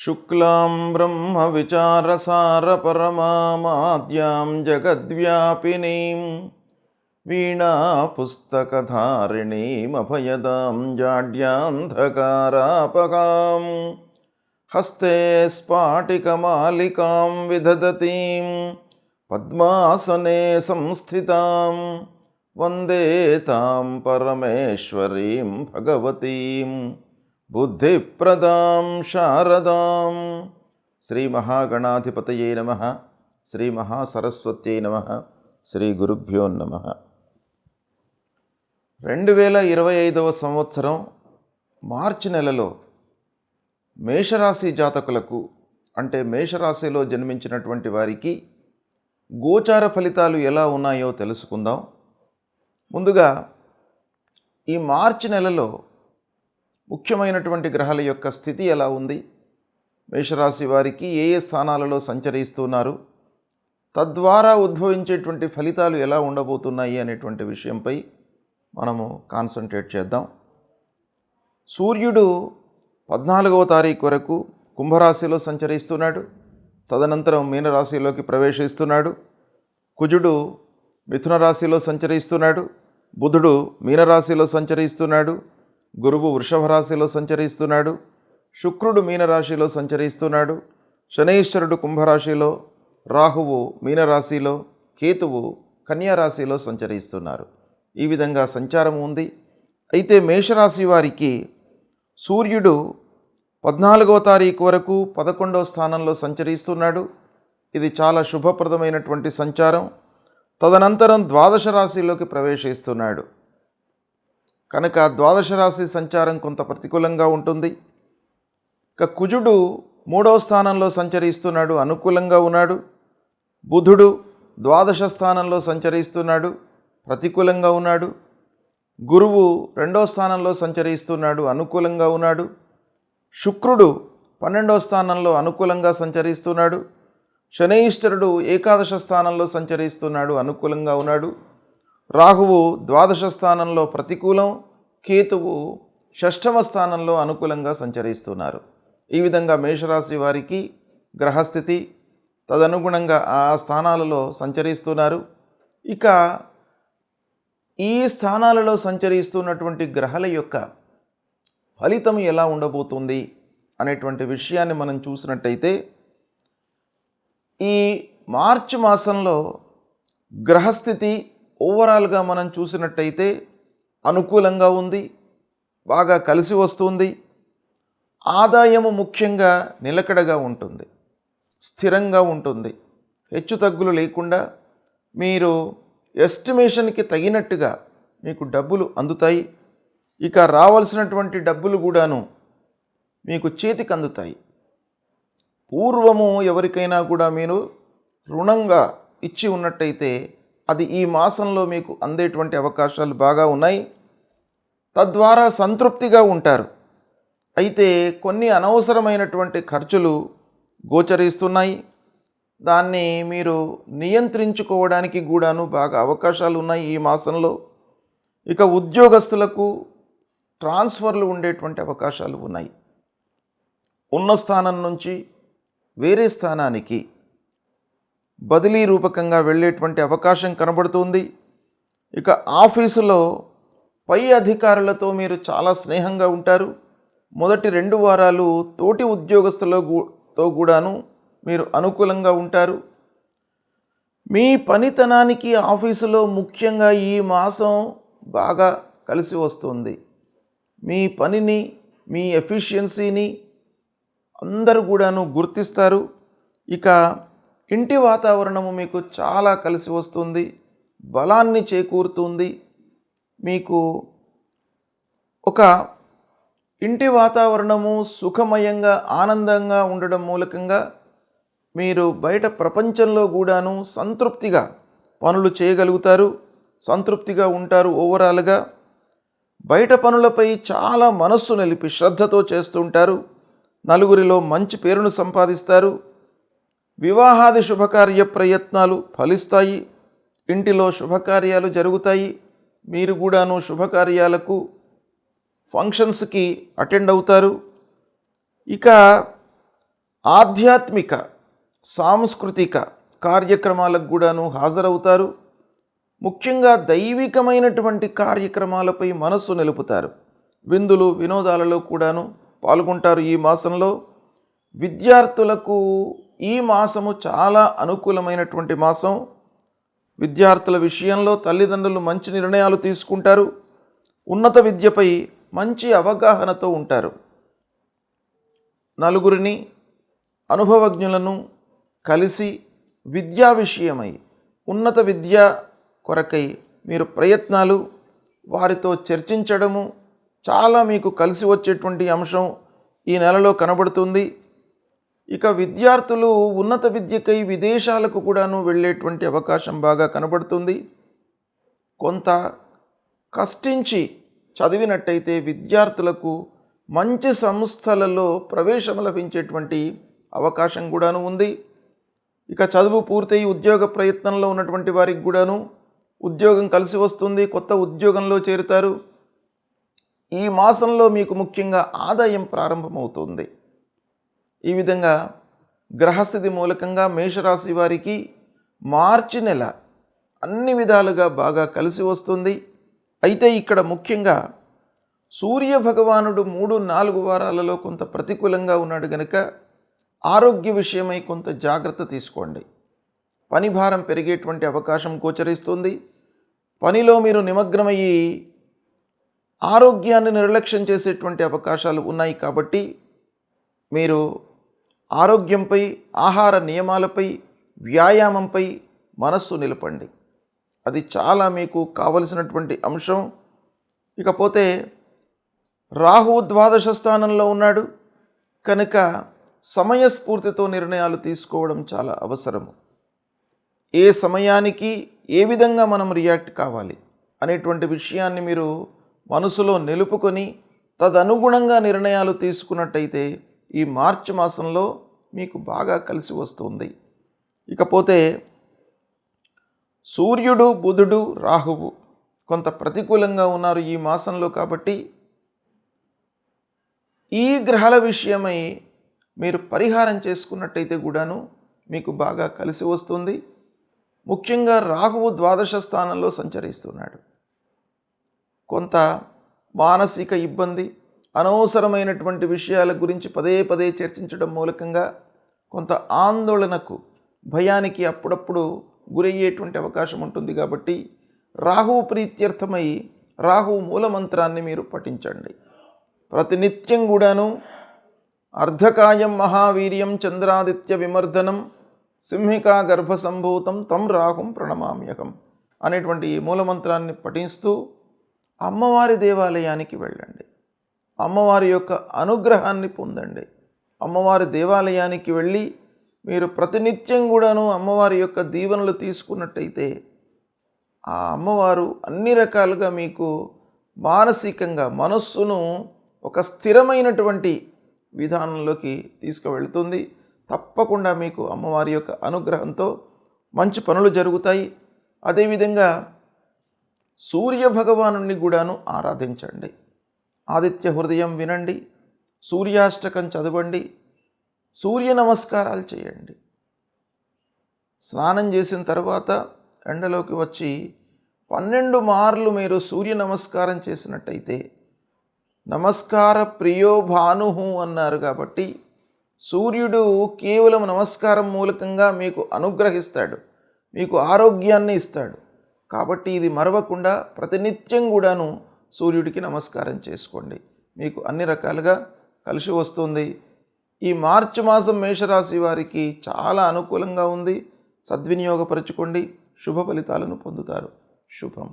శుక్లాం బ్రహ్మవిచారసారపరమామాద్యాం జగద్వ్యాపినీం వీణాపుస్తకధారిణీమభయదాం జాడ్యాంధకారాపకాం హస్తే స్ఫాటికమాలికాం విదధతీం పద్మాసనే సంస్థితాం వందే తాం పరమేశ్వరీం భగవతీం బుద్ధిప్రదాం శారదాం. శ్రీ మహాగణాధిపతయే నమః. శ్రీ మహాసరస్వత్యై నమః. శ్రీ గురుభ్యో నమః. 2025వ సంవత్సరం మార్చి నెలలో మేషరాశి జాతకులకు, అంటే మేషరాశిలో జన్మించినటువంటి వారికి గోచార ఫలితాలు ఎలా ఉన్నాయో తెలుసుకుందాం. ముందుగా ఈ మార్చి నెలలో ముఖ్యమైనటువంటి గ్రహాల యొక్క స్థితి ఎలా ఉంది, మేషరాశి వారికి ఏ ఏ స్థానాలలో సంచరిస్తున్నారు, తద్వారా ఉద్భవించేటువంటి ఫలితాలు ఎలా ఉండబోతున్నాయి అనేటువంటి విషయంపై మనము కాన్సన్ట్రేట్ చేద్దాం. సూర్యుడు 14వ తారీఖు వరకు కుంభరాశిలో సంచరిస్తున్నాడు. తదనంతరం మీనరాశిలోకి ప్రవేశిస్తున్నాడు. కుజుడు మిథున రాశిలో సంచరిస్తున్నాడు. బుధుడు మీనరాశిలో సంచరిస్తున్నాడు. గురువు వృషభ రాశిలో సంచరిస్తున్నాడు. శుక్రుడు మీనరాశిలో సంచరిస్తున్నాడు. శనైశ్వరుడు కుంభరాశిలో, రాహువు మీనరాశిలో, కేతువు కన్యారాశిలో సంచరిస్తున్నారు. ఈ విధంగా సంచారం ఉంది. అయితే మేషరాశి వారికి సూర్యుడు 14వ తారీఖు వరకు 11వ స్థానంలో సంచరిస్తున్నాడు. ఇది చాలా శుభప్రదమైనటువంటి సంచారం. తదనంతరం ద్వాదశ రాశిలోకి ప్రవేశిస్తున్నాడు. కనుక ద్వాదశ రాశి సంచారం కొంత ప్రతికూలంగా ఉంటుంది. ఇక కుజుడు 3వ స్థానంలో సంచరిస్తున్నాడు, అనుకూలంగా ఉన్నాడు. బుధుడు ద్వాదశ స్థానంలో సంచరిస్తున్నాడు, ప్రతికూలంగా ఉన్నాడు. గురువు 2వ స్థానంలో సంచరిస్తున్నాడు, అనుకూలంగా ఉన్నాడు. శుక్రుడు 12వ స్థానంలో అనుకూలంగా సంచరిస్తున్నాడు. శనైశ్వరుడు ఏకాదశ స్థానంలో సంచరిస్తున్నాడు, అనుకూలంగా ఉన్నాడు. రాహువు ద్వాదశ స్థానంలో ప్రతికూలం, కేతువు 6వ స్థానంలో అనుకూలంగా సంచరిస్తున్నారు. ఈ విధంగా మేషరాశి వారికి గ్రహస్థితి తదనుగుణంగా ఆ స్థానాలలో సంచరిస్తున్నారు. ఇక ఈ స్థానాలలో సంచరిస్తున్నటువంటి గ్రహాల యొక్క ఫలితం ఎలా ఉండబోతుంది అనేటువంటి విషయాన్ని మనం చూసినట్టయితే, ఈ మార్చి మాసంలో గ్రహస్థితి ఓవరాల్గా మనం చూసినట్టయితే అనుకూలంగా ఉంది, బాగా కలిసి వస్తుంది. ఆదాయము ముఖ్యంగా నిలకడగా ఉంటుంది, స్థిరంగా ఉంటుంది. హెచ్చు తగ్గులు లేకుండా మీరు ఎస్టిమేషన్కి తగినట్టుగా మీకు డబ్బులు అందుతాయి. ఇక రావాల్సినటువంటి డబ్బులు కూడాను మీకు చేతికి అందుతాయి. పూర్వము ఎవరికైనా కూడా మీరు రుణంగా ఇచ్చి ఉన్నట్టయితే అది ఈ మాసంలో మీకు అందేటువంటి అవకాశాలు బాగా ఉన్నాయి. తద్వారా సంతృప్తిగా ఉంటారు. అయితే కొన్ని అనవసరమైనటువంటి ఖర్చులు గోచరిస్తున్నాయి. దాన్ని మీరు నియంత్రించుకోవడానికి కూడాను బాగా అవకాశాలు ఉన్నాయి ఈ మాసంలో. ఇక ఉద్యోగస్తులకు ట్రాన్స్ఫర్లు ఉండేటువంటి అవకాశాలు ఉన్నాయి. ఉన్న స్థానం నుంచి వేరే స్థానానికి బదిలీ రూపకంగా వెళ్ళేటువంటి అవకాశం కనబడుతుంది. ఇక ఆఫీసులో పై అధికారులతో మీరు చాలా స్నేహంగా ఉంటారు. మొదటి 2 వారాలు తోటి ఉద్యోగస్తులతో కూడాను మీరు అనుకూలంగా ఉంటారు. మీ పనితనానికి ఆఫీసులో ముఖ్యంగా ఈ మాసం బాగా కలిసి వస్తుంది. మీ పనిని, మీ ఎఫిషియన్సీని అందరూ కూడాను గుర్తిస్తారు. ఇక ఇంటి వాతావరణము మీకు చాలా కలిసి వస్తుంది, బలాన్ని చేకూరుతుంది. మీకు ఒక ఇంటి వాతావరణము సుఖమయంగా, ఆనందంగా ఉండడం మూలకంగా మీరు బయట ప్రపంచంలో కూడాను సంతృప్తిగా పనులు చేయగలుగుతారు, సంతృప్తిగా ఉంటారు. ఓవరాల్గా బయట పనులపై చాలా మనస్సు నిలిపి శ్రద్ధతో చేస్తుంటారు. నలుగురిలో మంచి పేరును సంపాదిస్తారు. వివాహాది శుభకార్య ప్రయత్నాలు ఫలిస్తాయి. ఇంటిలో శుభకార్యాలు జరుగుతాయి. మీరు కూడాను శుభకార్యాలకు, ఫంక్షన్స్కి అటెండ్ అవుతారు. ఇక ఆధ్యాత్మిక సాంస్కృతిక కార్యక్రమాలకు కూడాను హాజరవుతారు. ముఖ్యంగా దైవికమైనటువంటి కార్యక్రమాలపై మనస్సు నిలుపుతారు. విందులు వినోదాలలో కూడాను పాల్గొంటారు. ఈ మాసంలో విద్యార్థులకు ఈ మాసము చాలా అనుకూలమైనటువంటి మాసం. విద్యార్థుల విషయంలో తల్లిదండ్రులు మంచి నిర్ణయాలు తీసుకుంటారు. ఉన్నత విద్యపై మంచి అవగాహనతో ఉంటారు. నలుగురిని అనుభవజ్ఞులను కలిసి విద్యా విషయమై ఉన్నత విద్య కొరకై మీరు ప్రయత్నాలు వారితో చర్చించడము చాలా మీకు కలిసి వచ్చేటువంటి అంశం ఈ నెలలో కనబడుతుంది. ఇక విద్యార్థులు ఉన్నత విద్యకై విదేశాలకు కూడాను వెళ్ళేటువంటి అవకాశం బాగా కనబడుతుంది. కొంత కష్టించి చదివినట్టయితే విద్యార్థులకు మంచి సంస్థలలో ప్రవేశం లభించేటువంటి అవకాశం కూడాను ఉంది. ఇక చదువు పూర్తయి ఉద్యోగ ప్రయత్నంలో ఉన్నటువంటి వారికి కూడాను ఉద్యోగం కలిసి వస్తుంది. కొత్త ఉద్యోగంలో చేరుతారు. ఈ మాసంలో మీకు ముఖ్యంగా ఆదాయం ప్రారంభమవుతుంది. ఈ విధంగా గ్రహస్థితి మూలకంగా మేషరాశి వారికి మార్చి నెల అన్ని విధాలుగా బాగా కలిసి వస్తుంది. అయితే ఇక్కడ ముఖ్యంగా సూర్య భగవానుడు 3-4 వారాలలో కొంత ప్రతికూలంగా ఉన్నాడు కనుక ఆరోగ్య విషయమై కొంత జాగ్రత్త తీసుకోండి. పని భారం పెరిగేటువంటి అవకాశం గోచరిస్తుంది. పనిలో మీరు నిమగ్నమయ్యి ఆరోగ్యాన్ని నిర్లక్ష్యం చేసేటువంటి అవకాశాలు ఉన్నాయి. కాబట్టి మీరు ఆరోగ్యంపై, ఆహార నియమాలపై, వ్యాయామంపై మనస్సు నిలపండి. అది చాలా మీకు కావలసినటువంటి అంశం. ఇకపోతే రాహువు 12వ స్థానంలో ఉన్నాడు కనుక సమయస్ఫూర్తితో నిర్ణయాలు తీసుకోవడం చాలా అవసరము. ఏ సమయానికి ఏ విధంగా మనం రియాక్ట్ కావాలి అనేటువంటి విషయాన్ని మీరు మనసులో నిలుపుకొని తదనుగుణంగా నిర్ణయాలు తీసుకున్నట్టయితే ఈ మార్చి మాసంలో మీకు బాగా కలిసి వస్తుంది. ఇకపోతే సూర్యుడు, బుధుడు, రాహువు కొంత ప్రతికూలంగా ఉన్నారు ఈ మాసంలో. కాబట్టి ఈ గ్రహాల విషయమై మీరు పరిహారం చేసుకున్నట్టయితే కూడాను మీకు బాగా కలిసి వస్తుంది. ముఖ్యంగా రాహువు 12వ స్థానంలో సంచరిస్తున్నాడు. కొంత మానసిక ఇబ్బంది, అనవసరమైనటువంటి విషయాల గురించి పదే పదే చర్చించడం మూలకంగా కొంత ఆందోళనకు, భయానికి అప్పుడప్పుడు గురయ్యేటువంటి అవకాశం ఉంటుంది. కాబట్టి రాహువు ప్రీత్యర్థమై రాహువు మూలమంత్రాన్ని మీరు పఠించండి. ప్రతినిత్యం కూడాను అర్ధకాయం మహావీర్యం చంద్రాదిత్య విమర్దనం సింహికా గర్భసంభూతం తం రాహుం ప్రణమామ్యహం అనేటువంటి ఈ మూలమంత్రాన్ని పఠిస్తూ అమ్మవారి దేవాలయానికి వెళ్ళండి. అమ్మవారి యొక్క అనుగ్రహాన్ని పొందండి. అమ్మవారి దేవాలయానికి వెళ్ళి మీరు ప్రతినిత్యం కూడాను అమ్మవారి యొక్క దీవెనలు తీసుకున్నట్టయితే ఆ అమ్మవారు అన్ని రకాలుగా మీకు మానసికంగా మనస్సును ఒక స్థిరమైనటువంటి విధానంలోకి తీసుకువెళ్తుంది. తప్పకుండా మీకు అమ్మవారి యొక్క అనుగ్రహంతో మంచి పనులు జరుగుతాయి. అదేవిధంగా సూర్య భగవానుని కూడాను ఆరాధించండి. ఆదిత్య హృదయం వినండి, సూర్యాష్టకం చదవండి, సూర్య నమస్కారాలు చేయండి. స్నానం చేసిన తర్వాత ఎండలోకి వచ్చి 12 మార్లు మీరు సూర్య నమస్కారం చేసినట్టయితే, నమస్కార ప్రియో భానుహు అన్నారు కాబట్టి సూర్యుడు కేవలం నమస్కారం మూలకంగా మీకు అనుగ్రహిస్తాడు, మీకు ఆరోగ్యాన్ని ఇస్తాడు. కాబట్టి ఇది మరవకుండా ప్రతినిత్యం కూడాను సూర్యుడికి నమస్కారం చేసుకోండి. మీకు అన్ని రకాలుగా కలిసి వస్తుంది. ఈ మార్చి మాసం మేషరాశి వారికి చాలా అనుకూలంగా ఉంది. సద్వినియోగపరచుకోండి. శుభ ఫలితాలను పొందుతారు. శుభం.